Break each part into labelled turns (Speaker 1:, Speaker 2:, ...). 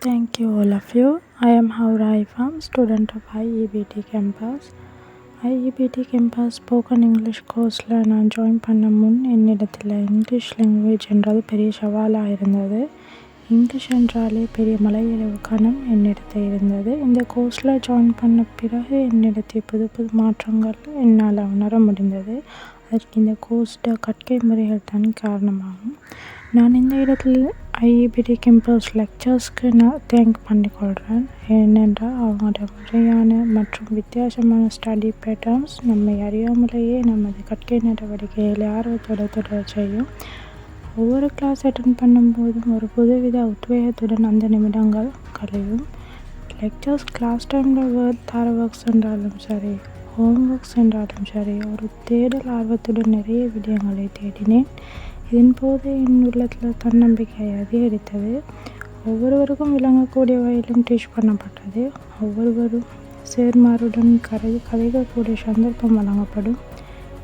Speaker 1: Thank you all of you. I am Haura Ifam, student of IEBT campus. IEBT campus spoken English கோர்ஸில் நான் join பண்ண முன் என்னிடத்தில் English language என்றால் பெரிய சவாலாக இருந்தது. இங்கிலீஷ் என்றாலே பெரிய மலையளவு கணம் என்னிடத்தில் இருந்தது. இந்த கோர்ஸில் ஜாயின் பண்ண பிறகு என்னிடத்தில் புது புது மாற்றங்கள் என்னால் உணர முடிந்தது. அதற்கு இந்த கோர்ஸோட கற்கை முறைகள் தான் காரணமாகும். நான் இந்த இடத்தில் ஐஇபிடி கேம்பஸ் லெக்சர்ஸ்க்கு நான் தேங்க் பண்ணிக்கொள்கிறேன். ஏனென்றால் அவங்களோட முறையான மற்றும் வித்தியாசமான ஸ்டடி பேட்டர்ன்ஸ் நம்மை அறியாமலேயே நமது கற்கை நடவடிக்கைகளை ஆர்வத்தோடு தொடர செய்யும். ஒவ்வொரு கிளாஸ் அட்டென்ட் பண்ணும்போதும் ஒரு புதுவித உத்வேகத்துடன் அந்த நிமிடங்கள் கழியும். லெக்சர்ஸ் கிளாஸ் டைமில் தர ஒர்க்ஸ் என்றாலும் சரி, ஹோம் ஒர்க்ஸ் என்றாலும் சரி, ஒரு தேடல் ஆர்வத்துடன் நிறைய விடயங்களை தேடினேன். இதன் போது என் உள்ளத்தில் தன்னம்பிக்கை அதிகரித்தது. ஒவ்வொருவருக்கும் விளங்கக்கூடிய வகையிலும் டீச் பண்ணப்பட்டது. ஒவ்வொருவரும் சேர்மாருடன் கதைக்கக்கூடிய சந்தர்ப்பம் வழங்கப்படும்.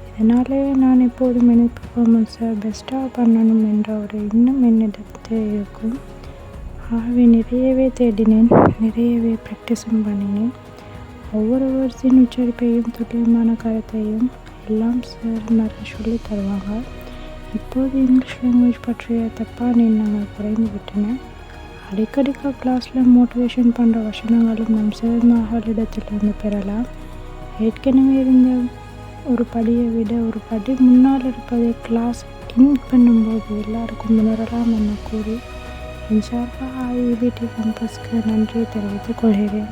Speaker 1: இதனாலே நான் எப்போதும் எனது பெர்ஃபார்மன்ஸை பெஸ்ட்டாக பண்ணணும் என்ற ஒரு எண்ணம் என்னிடத்தில் இருக்கும். ஆகவே நிறையவே தேடினேன், நிறையவே ப்ராக்டிஸும் பண்ணினேன். ஒவ்வொரு வேர்ட்ஸின் உச்சரிப்பையும் துல்லியமான கருத்தையும் எல்லாம் சேர்மார்கள் சொல்லி தருவாங்க. இப்போது இங்கிலீஷ் லாங்குவேஜ் பற்றிய தப்பான எண்ணங்கள் குறைந்து விட்டன. அடிக்கடிக்க கிளாஸில் மோட்டிவேஷன் பண்ணுற வசனங்களும் நம் சேர்மார்களிடத்திலிருந்து பெறலாம். ஏற்கனவே இருந்த ஒரு படியை விட ஒரு படி முன்னால் இருப்பதை கிளாஸ் இன் பண்ணும்போது எல்லாருக்கும் உணரலாம் என கூறி என் சார்பாக ஐஇபிடி கேம்பஸ்க்கு நன்றி தெரிவித்துக் கொள்கிறேன்.